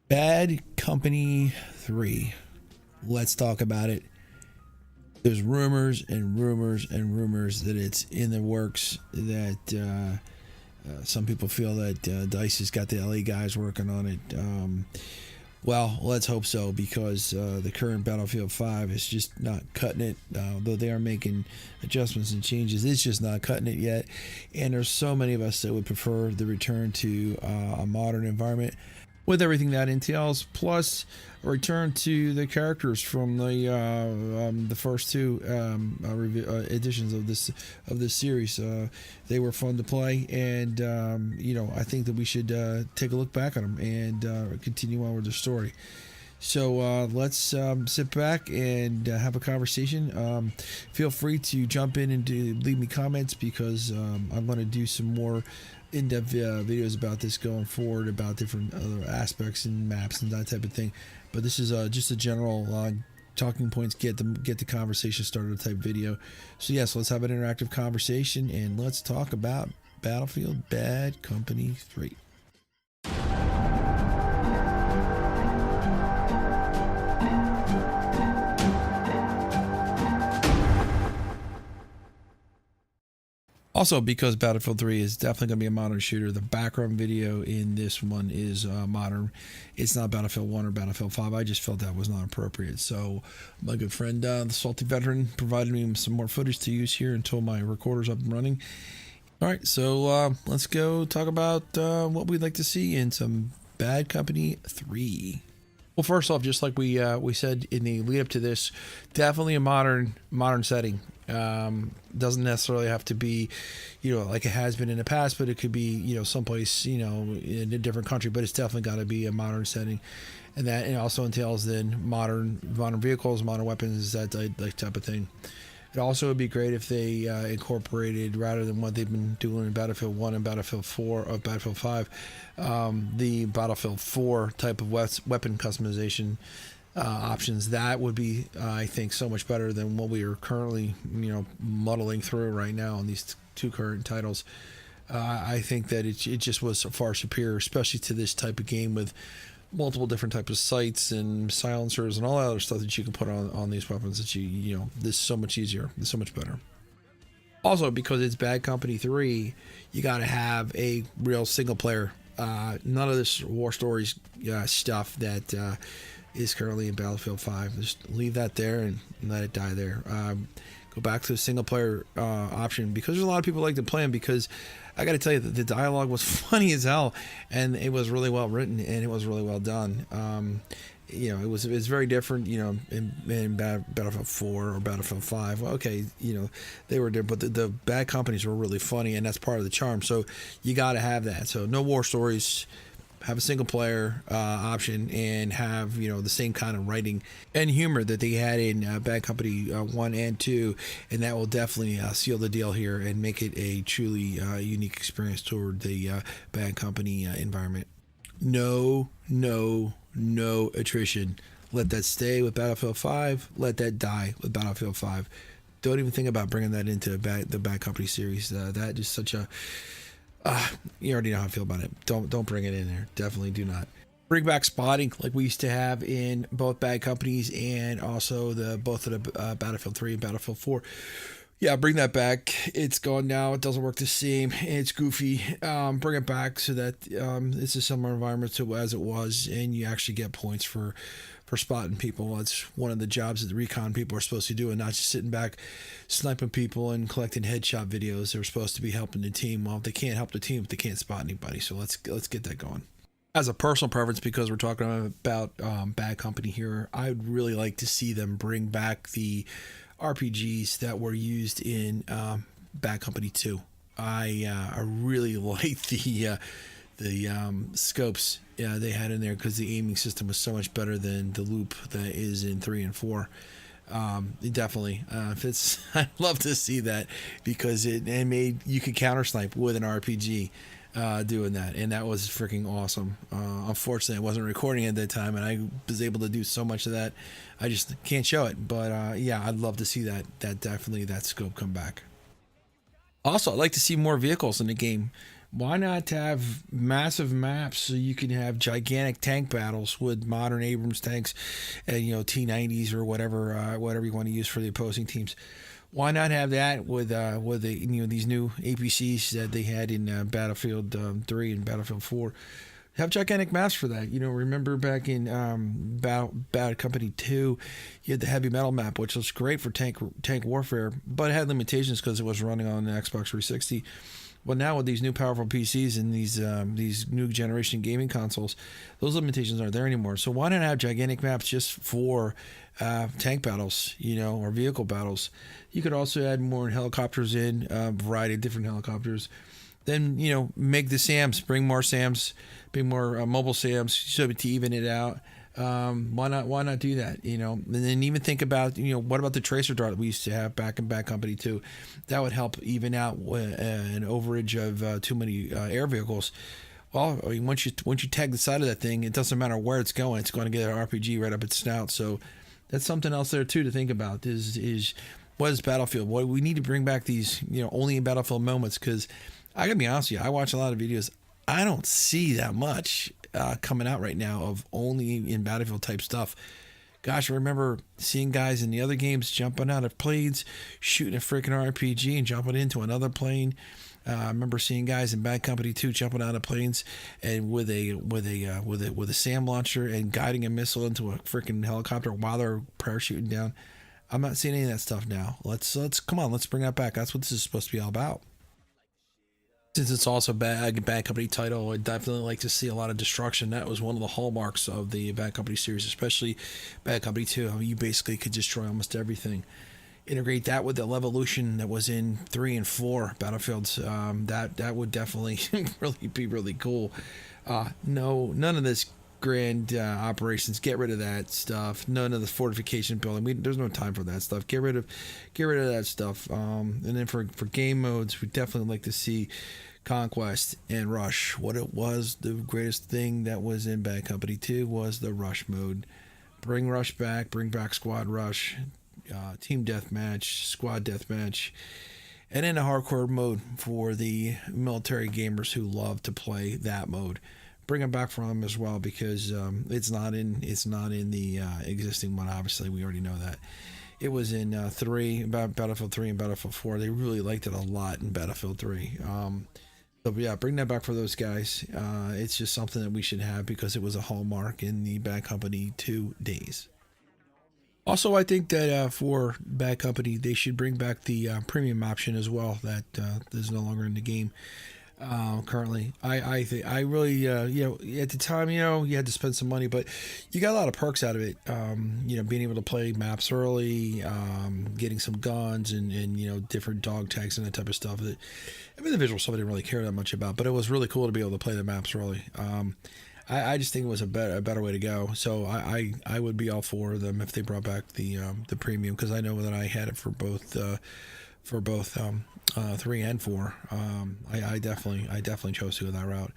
Bad Company 3. Let's talk about it. There's rumors and rumors and rumors that it's in the works, that some people feel that DICE has got the LA guys working on it. Well, let's hope so, because the current Battlefield 5 is just not cutting it. Though they are making adjustments and changes, it's just not cutting it yet. And there's so many of us that would prefer the return to a modern environment with everything that entails, plus a return to the characters from the first two editions of this series. They were fun to play, and I think that we should take a look back at them and continue on with the story. So let's sit back and have a conversation. Feel free to jump in and leave me comments, because I'm going to do some more in-depth videos about this going forward, about different other aspects and maps and that type of thing. But this is just a general talking points, get the conversation started type video. So yes, let's have an interactive conversation, and let's talk about Battlefield Bad Company 3. Also, because Battlefield 3 is definitely going to be a modern shooter, the background video in this one is modern. It's not Battlefield 1 or Battlefield 5. I just felt that was not appropriate. So my good friend, the Salty Veteran, provided me some more footage to use here until my recorder's up and running. All right, so let's go talk about what we'd like to see in some Bad Company 3. Well, first off, just like we said in the lead up to this, definitely a modern setting. Doesn't necessarily have to be, like it has been in the past, but it could be, someplace, in a different country. But it's definitely got to be a modern setting, and that also entails then modern vehicles, modern weapons, that type of thing. It also would be great if they incorporated, rather than what they've been doing in Battlefield 1 and Battlefield 4 or Battlefield 5, the Battlefield 4 type of weapon customization options. That would be, I think, so much better than what we are currently, muddling through right now on these two current titles. I think that it just was far superior, especially to this type of game with multiple different types of sights and silencers and all that other stuff that you can put on these weapons. That this is so much easier, it's so much better. Also, because it's Bad Company 3, you got to have a real single player. None of this war stories stuff that is currently in Battlefield 5. Just leave that there and let it die there. Go back to the single player option, because there's a lot of people like to play them, because I got to tell you that the dialogue was funny as hell, and it was really well written, and it was really well done. It was very different, in Battlefield 4 or Battlefield 5. Well, okay, they were different, but the bad companies were really funny, and that's part of the charm. So you got to have that. So no war stories. Have a single player option, and have the same kind of writing and humor that they had in Bad Company 1 and 2, and that will definitely seal the deal here and make it a truly unique experience toward the Bad Company environment. No attrition. Let that stay with Battlefield 5. Let that die with Battlefield 5. Don't even think about bringing that into the Bad Company series. That is such a you already know how I feel about it. Don't bring it in there. Definitely do not. Bring back spotting like we used to have in both Bad Companies, and also both of the Battlefield 3 and Battlefield 4. Yeah, bring that back. It's gone now. It doesn't work the same. It's goofy. Bring it back so that it's a similar environment to as it was, and you actually get points for spotting people. That's one of the jobs that the recon people are supposed to do, and not just sitting back sniping people and collecting headshot videos. They're supposed to be helping the team. Well, if they can't help the team, if they can't spot anybody. So let's get that going. As a personal preference, because we're talking about Bad Company here, I'd really like to see them bring back the RPGs that were used in Bad Company 2. I really like the scopes they had in there, because the aiming system was so much better than the loop that is in 3 and 4. Definitely, I'd love to see that, because it made you could counter snipe with an RPG doing that, and that was freaking awesome. Unfortunately, I wasn't recording at that time, and I was able to do so much of that. I just can't show it, but yeah, I'd love to see that scope come back. Also, I'd like to see more vehicles in the game. Why not have massive maps so you can have gigantic tank battles with modern Abrams tanks and T90s or whatever you want to use for the opposing teams? Why not have that with the these new APCs that they had in Battlefield 3 and Battlefield 4? Have gigantic maps for that. Remember back in Bad Company 2, you had the heavy metal map, which was great for tank warfare, but it had limitations because it was running on the Xbox 360. Well, now with these new powerful PCs and these new generation gaming consoles, those limitations aren't there anymore. So why not have gigantic maps just for tank battles, or vehicle battles? You could also add more helicopters in, a variety of different helicopters. Then make the SAMs, bring more SAMs, bring more mobile SAMs, so to even it out. Why not do that? And then even think about what about the tracer dart that we used to have back in Bad Company 2? That would help even out an overage of too many air vehicles. Well, I mean, once you tag the side of that thing, it doesn't matter where it's going to get an RPG right up its snout. So that's something else there too to think about. Is what is Battlefield? What we need to bring back these only in Battlefield moments, because I gotta be honest with you, I watch a lot of videos. I don't see that much coming out right now of only in Battlefield type stuff. Gosh, I remember seeing guys in the other games jumping out of planes, shooting a freaking RPG and jumping into another plane. I remember seeing guys in Bad Company 2 jumping out of planes and with a SAM launcher and guiding a missile into a freaking helicopter while they're parachuting down. I'm not seeing any of that stuff now. Let's come on, let's bring that back. That's what this is supposed to be all about. Since it's also Bad Company title, I'd definitely like to see a lot of destruction. That was one of the hallmarks of the Bad Company series, especially Bad Company 2. I mean, you basically could destroy almost everything. Integrate that with the Levolution that was in 3 and 4 Battlefields. That would definitely really be really cool. None of this grand operations. Get rid of that stuff. None of the fortification building. There's no time for that stuff. Get rid of that stuff. And then for game modes, we definitely like to see Conquest and Rush. What it was, the greatest thing that was in Bad Company 2 was the Rush mode. Bring Rush back. Bring back Squad Rush, Team Deathmatch, Squad Deathmatch, and then a hardcore mode for the military gamers who love to play that mode. Bring them back from them as well, because it's not in the existing one. Obviously, we already know that. It was in Battlefield 3 and Battlefield 4. They really liked it a lot in Battlefield 3. So yeah, bring that back for those guys. It's just something that we should have because it was a hallmark in the Bad Company 2 days. Also, I think that for Bad Company, they should bring back the premium option as well. That is no longer in the game currently. I really at the time you had to spend some money, but you got a lot of perks out of it. Being able to play maps early, getting some guns and different dog tags and that type of stuff. The visual stuff I didn't really care that much about, but it was really cool to be able to play the maps early. I just think it was a better way to go. So I would be all for them if they brought back the premium, because I know that I had it for both 3 and 4. I definitely chose to go that route.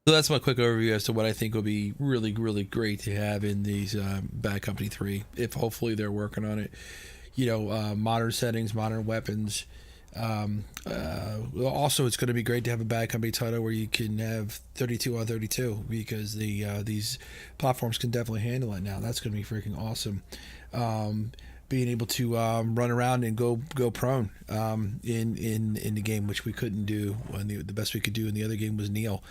So that's my quick overview as to what I think would be really, really great to have in these Bad Company 3, if hopefully they're working on it. Modern settings, modern weapons. Also, it's going to be great to have a Bad Company title where you can have 32 on 32, because these platforms can definitely handle it now. That's going to be freaking awesome. Being able to run around and go prone in the game, which we couldn't do. The best we could do in the other game was kneel.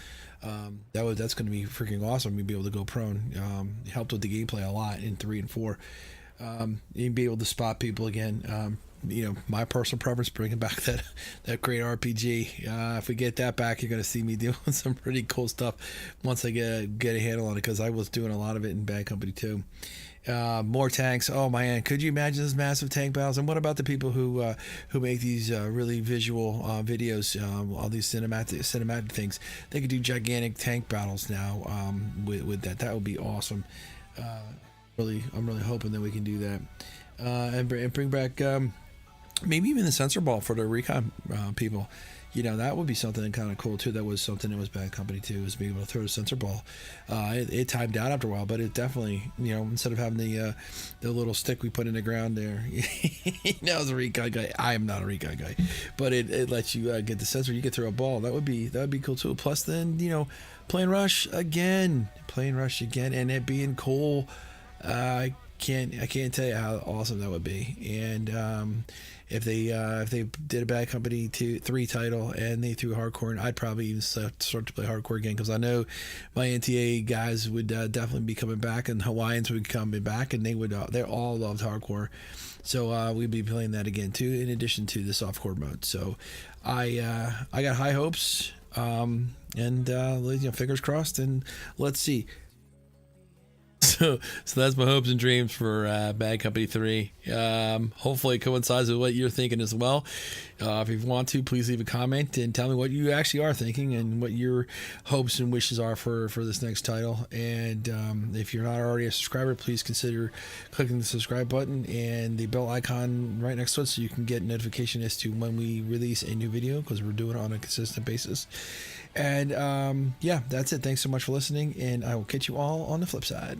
That's going to be freaking awesome. We'd be able to go prone. Helped with the gameplay a lot in 3 and 4. You'd be able to spot people again. My personal preference, bringing back that great RPG. If we get that back, you're going to see me doing some pretty cool stuff once I get a handle on it, because I was doing a lot of it in Bad Company 2. More tanks. Oh man, could you imagine those massive tank battles? And what about the people who make these really visual videos, all these cinematic things? They could do gigantic tank battles now with that. That would be awesome. I'm really hoping that we can do that, and bring back maybe even the sensor ball for the recon people. you know, that would be something kind of cool too. That was something that was Bad Company too, was being able to throw the sensor ball. It timed out after a while, but it definitely, you know, instead of having the little stick we put in the ground there, that was a recon guy. I am not a recon guy, but it lets you get the sensor. You could throw a ball. That would be cool too. Plus, then, you know, playing Rush again, and it being cool. I can't tell you how awesome that would be. And if they did a Bad Company 3 title and they threw hardcore, and I'd probably even start to play hardcore again, because I know my NTA guys would definitely be coming back, and Hawaiians would be coming back, and they all loved hardcore. So we'd be playing that again too, in addition to the softcore mode. So I got high hopes, and you know, fingers crossed, and let's see. So that's my hopes and dreams for Bad Company 3. Hopefully it coincides with what you're thinking as well. If you want to, please leave a comment and tell me what you actually are thinking and what your hopes and wishes are for this next title. And if you're not already a subscriber, please consider clicking the subscribe button and the bell icon right next to it, so you can get notification as to when we release a new video, because we're doing it on a consistent basis. And yeah, that's it. Thanks so much for listening, and I will catch you all on the flip side.